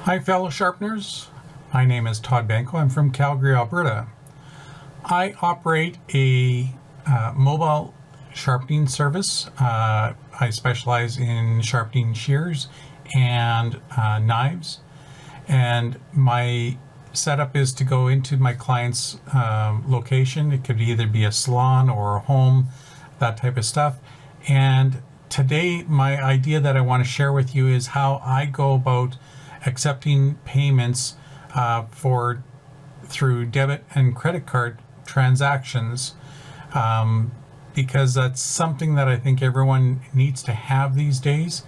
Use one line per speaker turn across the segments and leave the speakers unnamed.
Hi fellow Sharpeners, my name is Todd Benko. I'm from Calgary, Alberta. I operate a mobile sharpening service. I specialize in sharpening shears and knives, and my setup is to go into my client's location. It could either be a salon or a home, that type of stuff. And today my idea that I want to share with you is how I go about accepting payments through debit and credit card transactions, because that's something that I think everyone needs to have these days.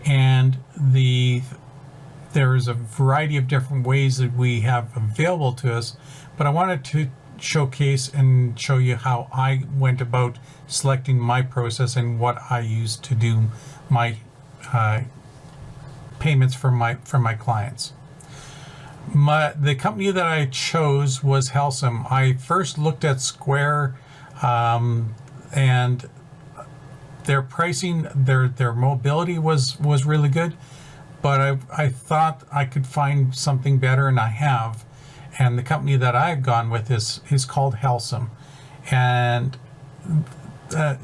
And there's a variety of different ways that we have available to us, but I wanted to showcase and show you how I went about selecting my process and what I use to do my payments for my clients. The company that I chose was Helcim. I first looked at Square, and their pricing, their mobility was really good, but I thought I could find something better, and I have. And the company that I've gone with is called Helcim, and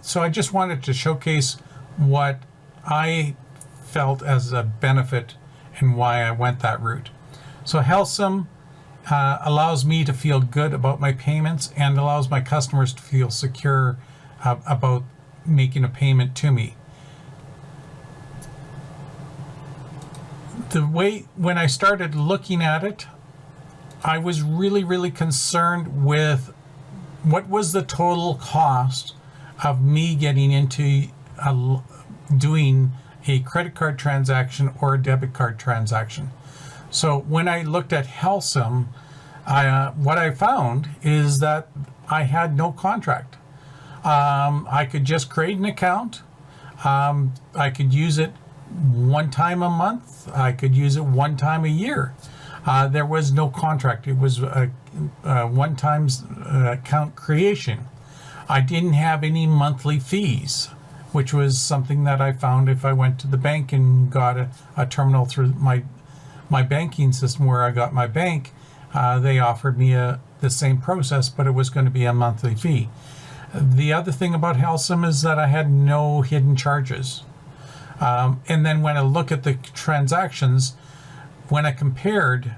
so I just wanted to showcase what I felt as a benefit and why I went that route. So Helcim allows me to feel good about my payments and allows my customers to feel secure about making a payment to me. When I started looking at it, I was really concerned with what was the total cost of me getting into doing a credit card transaction or a debit card transaction. So when I looked at Helcim, what I found is that I had no contract. I could just create an account. I could use it one time a month. I could use it one time a year. There was no contract. It was a one-time account creation. I didn't have any monthly fees, which was something that I found if I went to the bank and got a terminal through my banking system where I got my bank. They offered me the same process, but it was going to be a monthly fee. The other thing about Helcim is that I had no hidden charges. And then when I look at the transactions, when I compared,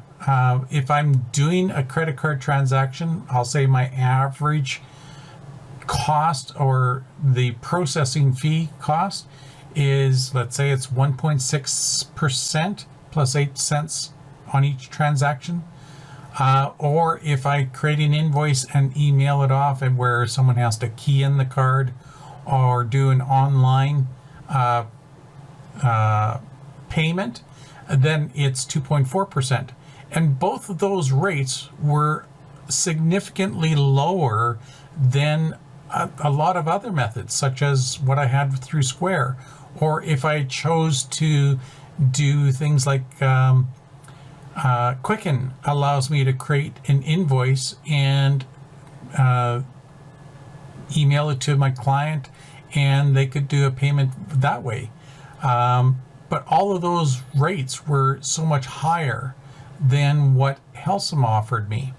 if I'm doing a credit card transaction, I'll say my average cost or the processing fee cost is, let's say it's 1.6% plus 8 cents on each transaction. Or if I create an invoice and email it off, and where someone has to key in the card or do an online payment, then it's 2.4%. And both of those rates were significantly lower than a lot of other methods, such as what I had through Square, or if I chose to do things like Quicken allows me to create an invoice and email it to my client, and they could do a payment that way. But all of those rates were so much higher than what Helcim offered me.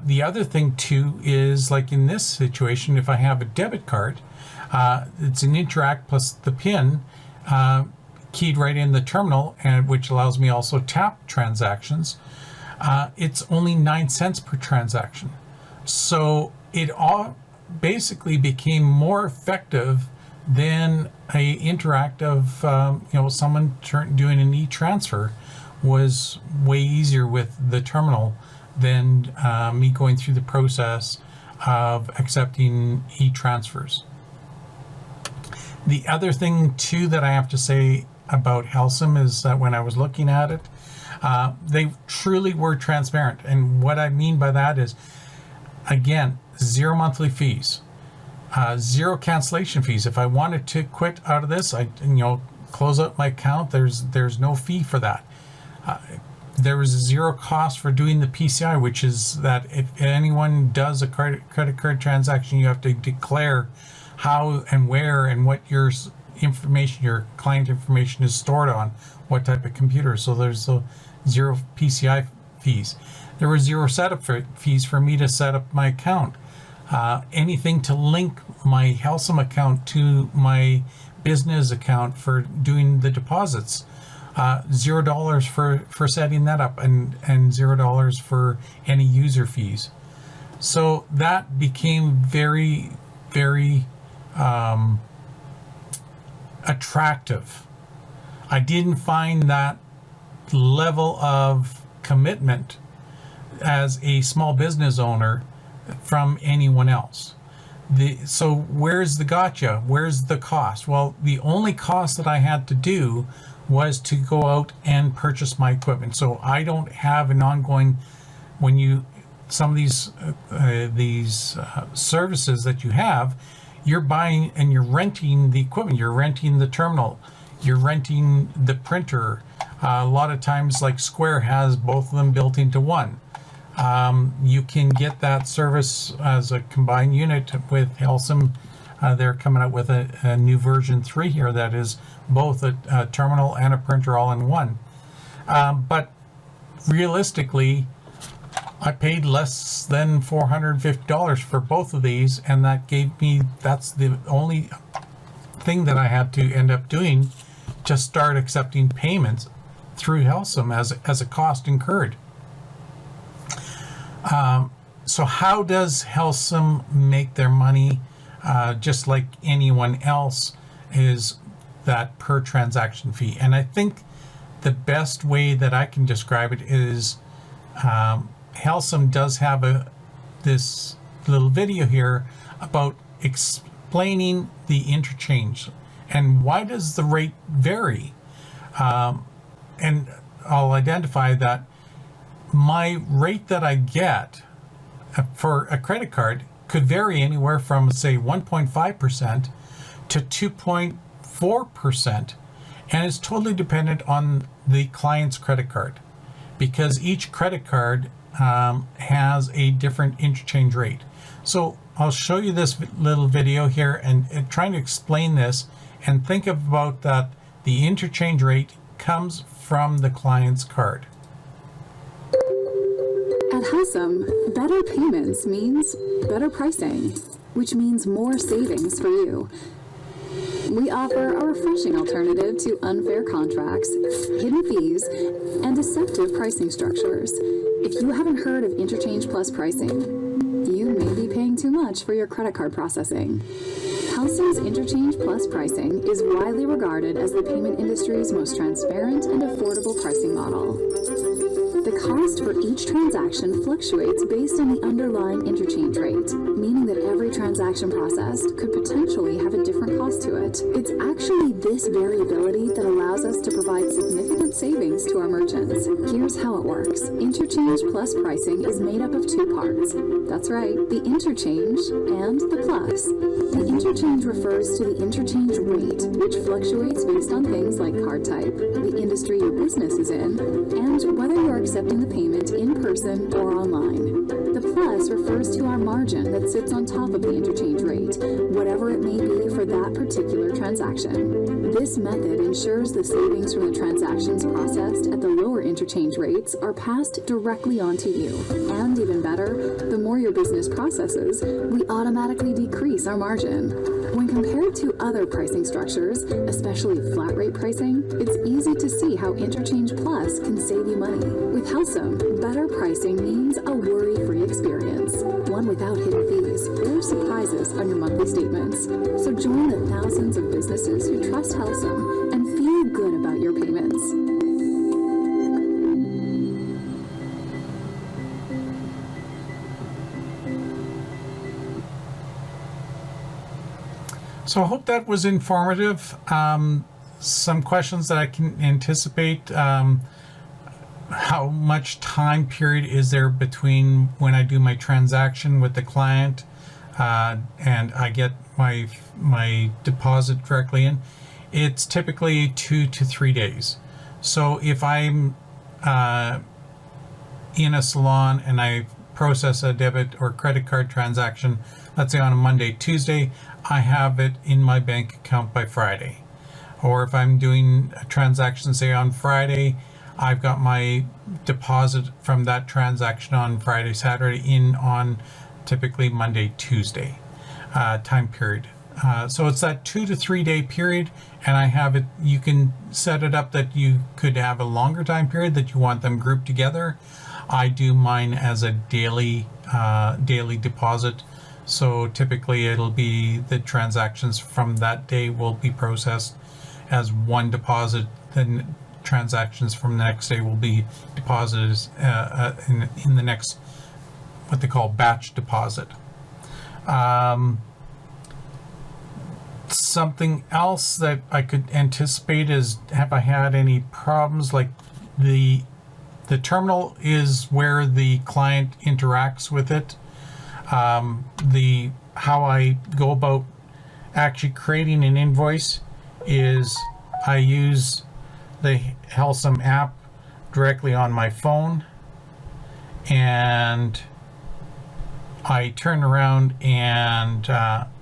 The other thing too is, like in this situation, if I have a debit card, it's an Interact plus the PIN keyed right in the terminal, and which allows me also tap transactions. It's only 9 cents per transaction. So it all basically became more effective than a Interact of someone doing an e-transfer was way easier with the terminal than me going through the process of accepting e-transfers. The other thing too that I have to say about Helcim is that when I was looking at it, they truly were transparent. And what I mean by that is, again, 0 monthly fees, 0 cancellation fees. If I wanted to quit out of this, I close out my account. There's no fee for that. There was 0 cost for doing the PCI, which is that if anyone does a credit card transaction, you have to declare how and where and what your information, your client information is stored on, what type of computer. So there's zero PCI fees. There were zero setup fees for me to set up my account. Anything to link my Helcim account to my business account for doing the deposits. $0 for setting that up, and $0 for any user fees. So that became very, very attractive. I didn't find that level of commitment as a small business owner from anyone else. So where's the gotcha? Where's the cost? Well, the only cost that I had to do was to go out and purchase my equipment. So I don't have an ongoing, when you, some of these services that you have, you're buying and you're renting the equipment, you're renting the terminal, you're renting the printer. A lot of times, like Square has both of them built into one. You can get that service as a combined unit with Helcim. They're coming out with a new version 3 here that is both a terminal and a printer all in one. But realistically, I paid less than $450 for both of these, and that gave me, that's the only thing that I had to end up doing to start accepting payments through Helcim as a cost incurred. So how does Helcim make their money? Just like anyone else, is that per transaction fee. And I think the best way that I can describe it is Helcim does have this little video here about explaining the interchange and why does the rate vary. And I'll identify that my rate that I get for a credit card could vary anywhere from, say, 1.5% to 2.4%, and it's totally dependent on the client's credit card, because each credit card has a different interchange rate. So I'll show you this little video here and trying to explain this, and think about that the interchange rate comes from the client's card.
At Helcim, better payments means better pricing, which means more savings for you. We offer a refreshing alternative to unfair contracts, hidden fees, and deceptive pricing structures. If you haven't heard of Interchange Plus pricing, you may be paying too much for your credit card processing. Helcim's Interchange Plus pricing is widely regarded as the payment industry's most transparent and affordable pricing model. The cost for each transaction fluctuates based on the underlying interchange rate, meaning that every transaction processed could potentially have a different cost to it. It's actually this variability that allows us to provide significant savings to our merchants. Here's how it works. Interchange Plus pricing is made up of two parts. That's right, the interchange and the plus. The interchange refers to the interchange rate, which fluctuates based on things like card type, the industry your business is in, and whether you're accepting the payment in person or online. The plus refers to our margin that sits on top of the interchange rate, whatever it may be for that particular transaction. This method ensures the savings from the transactions processed at the lower interchange rates are passed directly on to you. And even better, the more your business processes, we automatically decrease our margin. When compared to other pricing structures, especially flat rate pricing, it's easy to see how Interchange Plus can save you money. With Helcim, better pricing means a worry-free experience, one without hidden fees or surprises on your monthly statements. So join the thousands of businesses who trust Helcim and feel good about your payments.
So I hope that was informative. Some questions that I can anticipate. How much time period is there between when I do my transaction with the client and I get my deposit directly in? It's typically 2 to 3 days. So if I'm in a salon and I process a debit or credit card transaction, let's say on a Monday, Tuesday, I have it in my bank account by Friday. Or if I'm doing a transaction, say on Friday, I've got my deposit from that transaction on Friday, Saturday in on typically Monday, Tuesday time period. So it's that 2 to 3 day period, and I have it. You can set it up that you could have a longer time period that you want them grouped together. I do mine as a daily deposit. So typically it'll be the transactions from that day will be processed as one deposit. Then transactions from the next day will be deposited in the next, what they call batch deposit. Something else that I could anticipate is, have I had any problems? Like the terminal is where the client interacts with it. How I go about actually creating an invoice is I use the Helcim app directly on my phone, and I turn around and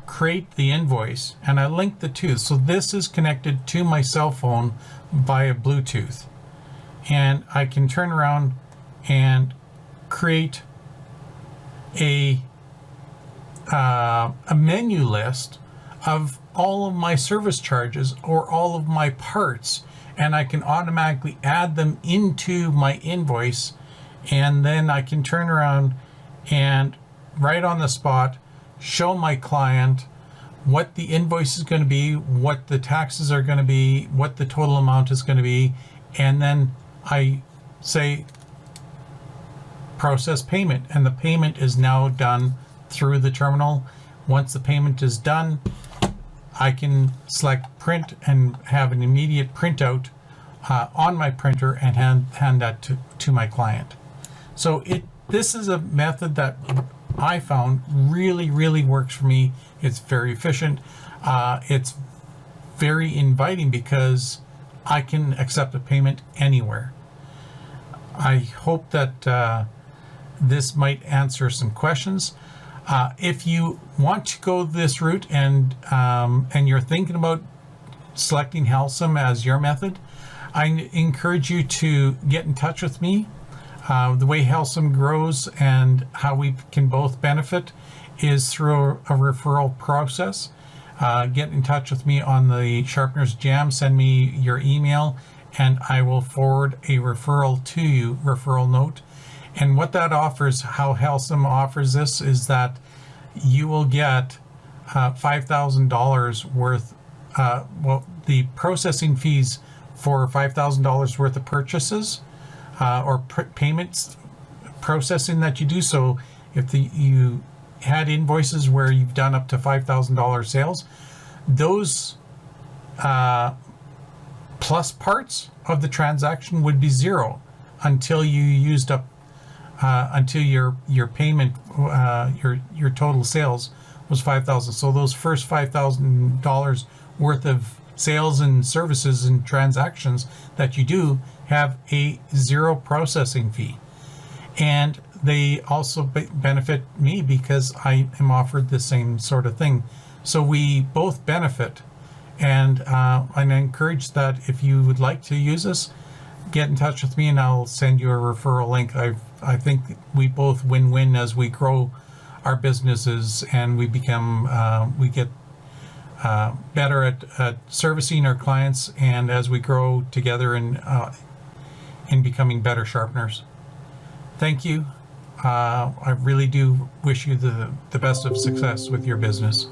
create the invoice, and I link the two. So this is connected to my cell phone via Bluetooth, and I can turn around and create a menu list of all of my service charges or all of my parts, and I can automatically add them into my invoice, and then I can turn around and right on the spot show my client what the invoice is going to be, what the taxes are going to be, what the total amount is going to be, and then I say process payment, and the payment is now done through the terminal. Once the payment is done, I can select print and have an immediate printout on my printer and hand that to my client. So this is a method that I found really works for me. It's very efficient. It's very inviting because I can accept a payment anywhere. I hope that this might answer some questions. If you want to go this route and you're thinking about selecting Helcim as your method, I encourage you to get in touch with me. The way Helcim grows and how we can both benefit is through a referral process. Get in touch with me on the Sharpeners Jam. Send me your email, and I will forward a referral to you, referral note. And what that offers, how Helcim offers this, is that you will get $5,000 worth, the processing fees for $5,000 worth of purchases or payments processing that you do. So if you had invoices where you've done up to $5,000 sales, those plus parts of the transaction would be zero until you used up until your payment, your total sales was $5,000. So those first $5,000 worth of sales and services and transactions that you do have a zero processing fee, and they also benefit me because I am offered the same sort of thing. So we both benefit, and I encourage that if you would like to use this, get in touch with me and I'll send you a referral link. I think we both win-win as we grow our businesses and we become we get better at servicing our clients, and as we grow together in becoming better sharpeners. Thank you. I really do wish you the best of success with your business.